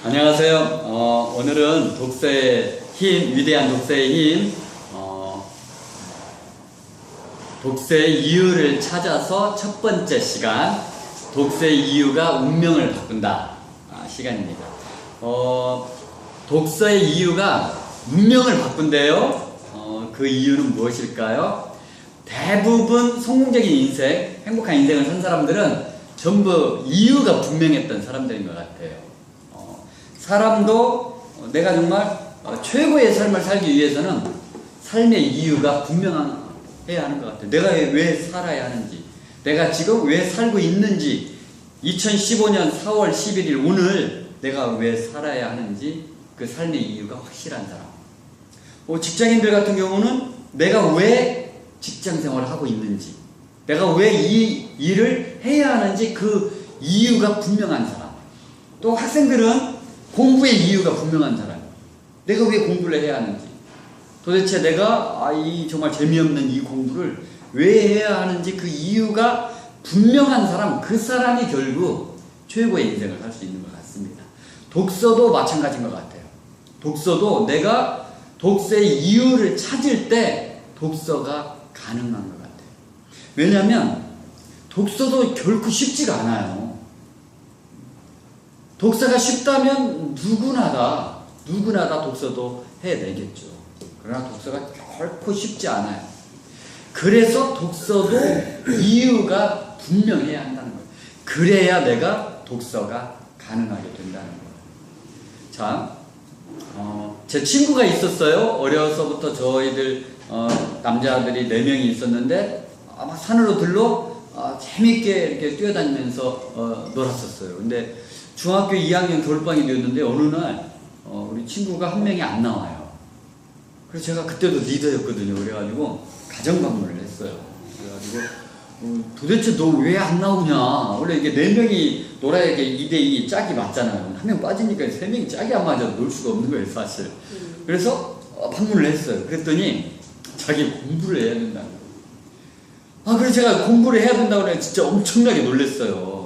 안녕하세요. 오늘은 독서의 힘, 위대한 독서의 힘, 독서의 이유를 찾아서 첫 번째 시간, 독서의 이유가 운명을 바꾼다 시간입니다. 독서의 이유가 운명을 바꾼대요. 그 이유는 무엇일까요? 대부분 성공적인 인생, 행복한 인생을 산 사람들은 전부 이유가 분명했던 사람들인 것 같아요. 사람도 내가 정말 최고의 삶을 살기 위해서는 삶의 이유가 분명해야 하는 것 같아요. 내가 왜 살아야 하는지, 내가 지금 왜 살고 있는지, 2015년 4월 11일 오늘 내가 왜 살아야 하는지 그 삶의 이유가 확실한 사람. 직장인들 같은 경우는 내가 왜 직장 생활을 하고 있는지, 내가 왜 이 일을 해야 하는지 그 이유가 분명한 사람. 또 학생들은 공부의 이유가 분명한 사람. 내가 왜 공부를 해야 하는지, 도대체 내가 이 정말 재미없는 이 공부를 왜 해야 하는지 그 이유가 분명한 사람, 그 사람이 결국 최고의 인생을 살 수 있는 것 같습니다. 독서도 마찬가지인 것 같아요. 독서도 내가 독서의 이유를 찾을 때 독서가 가능한 것 같아요. 왜냐하면 독서도 결코 쉽지가 않아요. 독서가 쉽다면 누구나 다 독서도 해내겠죠. 그러나 독서가 결코 쉽지 않아요. 그래서 독서도 이유가 분명해야 한다는 거예요. 그래야 내가 독서가 가능하게 된다는 거예요. 자, 제 친구가 있었어요. 어려서부터 저희들 남자들이 4명이 있었는데 막 산으로 들러 재밌게 이렇게 뛰어다니면서 놀았었어요. 근데 중학교 2학년 겨울방이 되었는데 어느 날 우리 친구가 한 명이 안 나와요. 그래서 제가 그때도 리더였거든요. 그래가지고 가정 방문을 했어요. 그래가지고 도대체 너 왜 안 나오냐? 원래 이게 4명이 놀아야 이게 2대2 짝이 맞잖아요. 한 명 빠지니까 3명이 짝이 안 맞아 놀 수가 없는 거예요, 사실. 그래서 방문을 했어요. 그랬더니 자기 공부를 해야 된다는 거예요. 그래서 제가 공부를 해야 된다고 해서 진짜 엄청나게 놀랐어요.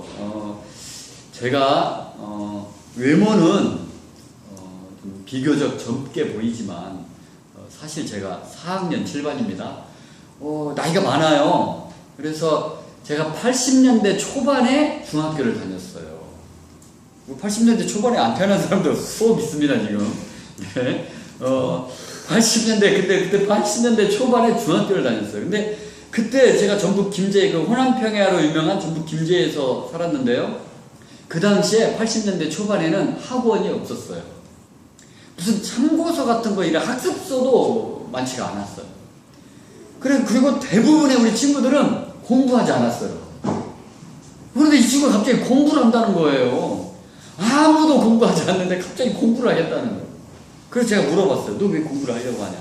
제가 외모는 좀 비교적 젊게 보이지만 사실 제가 4학년 7반입니다. 나이가 많아요. 그래서 제가 80년대 초반에 중학교를 다녔어요. 80년대 초반에 안 태어난 사람도 수업 있습니다, 지금. 네. 80년대, 그때 80년대 초반에 중학교를 다녔어요. 근데 그때 제가 전북 김제, 그 호남평야로 유명한 전북 김제에서 살았는데요. 그 당시에 80년대 초반에는 학원이 없었어요. 무슨 참고서 같은 거, 이런 학습서도 많지가 않았어요. 그리고 대부분의 우리 친구들은 공부하지 않았어요. 그런데 이 친구가 갑자기 공부를 한다는 거예요. 아무도 공부하지 않는데 갑자기 공부를 하겠다는 거예요. 그래서 제가 물어봤어요. 너 왜 공부를 하려고 하냐?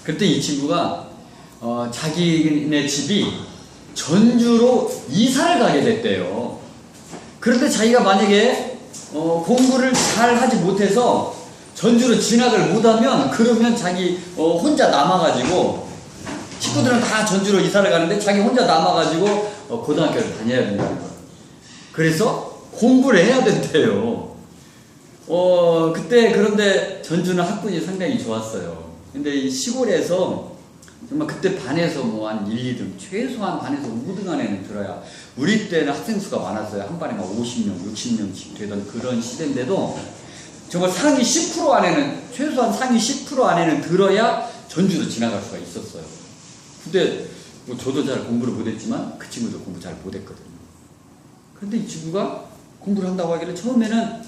그때 이 친구가 자기네 집이 전주로 이사를 가게 됐대요. 그런데 자기가 만약에 공부를 잘 하지 못해서 전주로 진학을 못하면 그러면 자기 혼자 남아가지고, 친구들은 다 전주로 이사를 가는데 자기 혼자 남아가지고 고등학교를 다녀야 된다는 거예요. 그래서 공부를 해야 된대요. 그때 그런데 전주는 학군이 상당히 좋았어요. 근데 이 시골에서 정말 그때 반에서 뭐 한 1, 2등, 최소한 반에서 5등 안에는 들어야, 우리 때는 학생 수가 많았어요. 한 반에 막 50명, 60명씩 되던 그런 시대인데도 정말 상위 10% 안에는, 최소한 상위 10% 안에는 들어야 전주도 지나갈 수가 있었어요. 근데 뭐 저도 잘 공부를 못했지만 그 친구도 공부 잘 못했거든요. 그런데 이 친구가 공부를 한다고 하길래 처음에는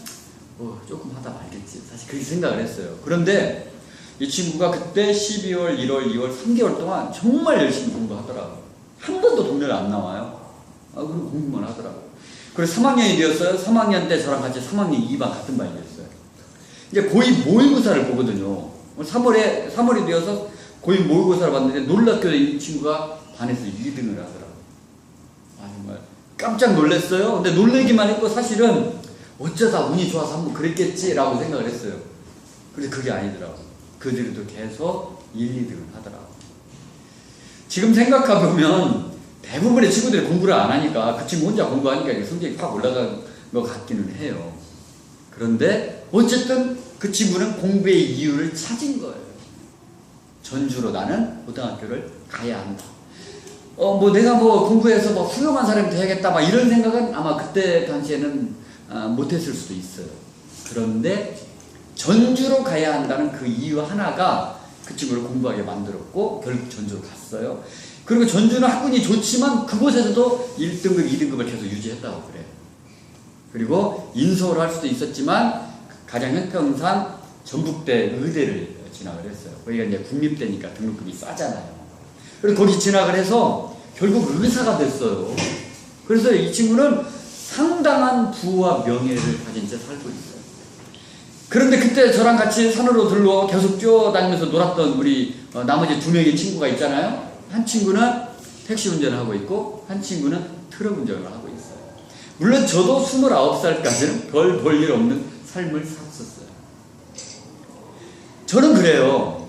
조금 하다 말겠지, 사실 그렇게 생각을 했어요. 그런데 이 친구가 그때 12월, 1월, 2월 3개월 동안 정말 열심히 공부하더라고요. 한 번도 동네를 안 나와요. 그리고 공부만 하더라고요. 그리고 3학년이 되었어요. 3학년 때 저랑 같이 3학년 2반 같은 반이 됐어요. 이제 고2 모의고사를 보거든요. 3월이 되어서 고2 모의고사를 봤는데 놀랍게도 이 친구가 반에서 2등을 하더라고요. 정말 깜짝 놀랐어요. 근데 놀라기만 했고 사실은 어쩌다 운이 좋아서 한번 그랬겠지라고 생각을 했어요. 근데 그게 아니더라고요. 그들도 계속 1, 2등을 하더라고요. 지금 생각해보면 대부분의 친구들이 공부를 안 하니까 그 친구 혼자 공부하니까 성적이 확 올라간 것 같기는 해요. 그런데 어쨌든 그 친구는 공부의 이유를 찾은 거예요. 전주로 나는 고등학교를 가야 한다. 내가 공부해서 훌륭한 사람이 돼야겠다, 이런 생각은 아마 그때 당시에는 못했을 수도 있어요. 그런데 전주로 가야 한다는 그 이유 하나가 그 친구를 공부하게 만들었고, 결국 전주로 갔어요. 그리고 전주는 학군이 좋지만 그곳에서도 1등급, 2등급을 계속 유지했다고 그래요. 그리고 인서울 할 수도 있었지만 가장 형평상 전북대 의대를 진학을 했어요. 거기가 이제 국립대니까 등록금이 싸잖아요. 그리고 거기 진학을 해서 결국 의사가 됐어요. 그래서 이 친구는 상당한 부와 명예를 가진 채 살고 있어요. 그런데 그때 저랑 같이 산으로 들러 계속 뛰어다니면서 놀았던 우리 나머지 2명의 친구가 있잖아요. 한 친구는 택시 운전을 하고 있고 한 친구는 트럭 운전을 하고 있어요. 물론 저도 29살까지는 별 볼 일 없는 삶을 샀었어요. 저는 그래요.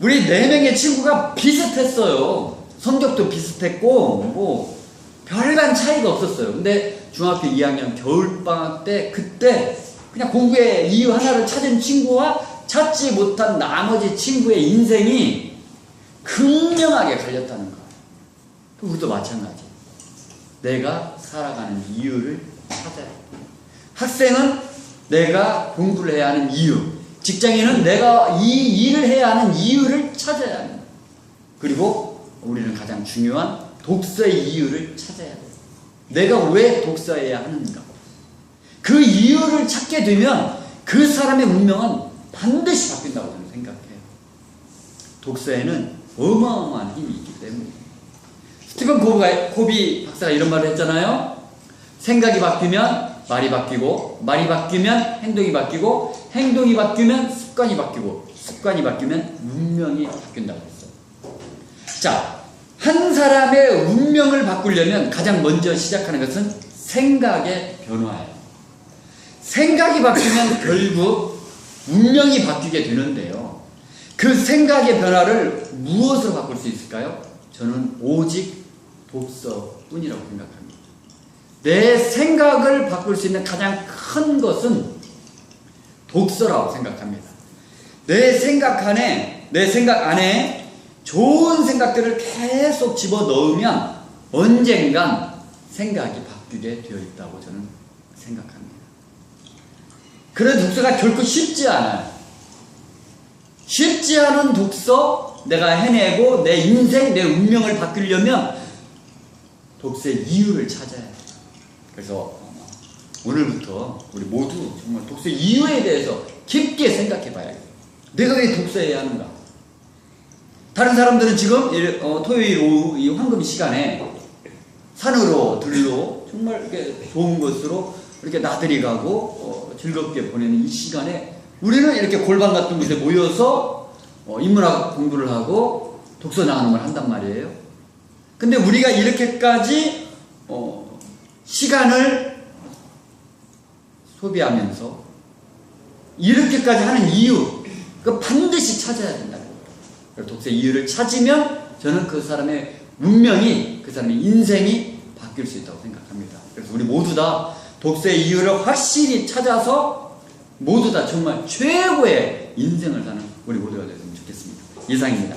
우리 4명의 친구가 비슷했어요. 성적도 비슷했고 별반 차이가 없었어요. 근데 중학교 2학년 겨울방학 때 그때 그냥 공부의 이유 하나를 찾은 친구와 찾지 못한 나머지 친구의 인생이 극명하게 갈렸다는 거예요. 우리도 마찬가지. 내가 살아가는 이유를 찾아야 돼. 학생은 내가 공부를 해야 하는 이유, 직장인은 내가 이 일을 해야 하는 이유를 찾아야 합니다. 그리고 우리는 가장 중요한 독서의 이유를 찾아야 돼요. 내가 왜 독서해야 하는가. 그 이유를 찾게 되면 그 사람의 운명은 반드시 바뀐다고 저는 생각해요. 독서에는 어마어마한 힘이 있기 때문에. 스티븐 코비 박사가 이런 말을 했잖아요. 생각이 바뀌면 말이 바뀌고, 말이 바뀌면 행동이 바뀌고, 행동이 바뀌면 습관이 바뀌고, 습관이 바뀌면 운명이 바뀐다고 했어요. 자, 한 사람의 운명을 바꾸려면 가장 먼저 시작하는 것은 생각의 변화예요. 생각이 바뀌면 결국 운명이 바뀌게 되는데요. 그 생각의 변화를 무엇으로 바꿀 수 있을까요? 저는 오직 독서뿐이라고 생각합니다. 내 생각을 바꿀 수 있는 가장 큰 것은 독서라고 생각합니다. 내 생각 안에 좋은 생각들을 계속 집어넣으면 언젠간 생각이 바뀌게 되어 있다고 저는 생각합니다. 그런 독서가 결코 쉽지 않아요. 쉽지 않은 독서 내가 해내고 내 인생, 내 운명을 바꾸려면 독서의 이유를 찾아야 해요. 그래서 오늘부터 우리 모두 정말 독서의 이유에 대해서 깊게 생각해 봐야겠어요. 내가 왜 독서해야 하는가? 다른 사람들은 지금 토요일 오후 이 황금 시간에 산으로 들러 정말 이렇게 좋은 곳으로 이렇게 나들이 가고 즐겁게 보내는 이 시간에 우리는 이렇게 골방 같은 곳에 모여서 인문학 공부를 하고 독서 나눔을 한단 말이에요. 근데 우리가 이렇게까지 시간을 소비하면서 이렇게까지 하는 이유, 그 반드시 찾아야 된다는 거예요. 독서의 이유를 찾으면 저는 그 사람의 운명이, 그 사람의 인생이 바뀔 수 있다고 생각합니다. 그래서 우리 모두 다 독서의 이유를 확실히 찾아서 모두 다 정말 최고의 인생을 사는 우리 모두가 되었으면 좋겠습니다. 이상입니다.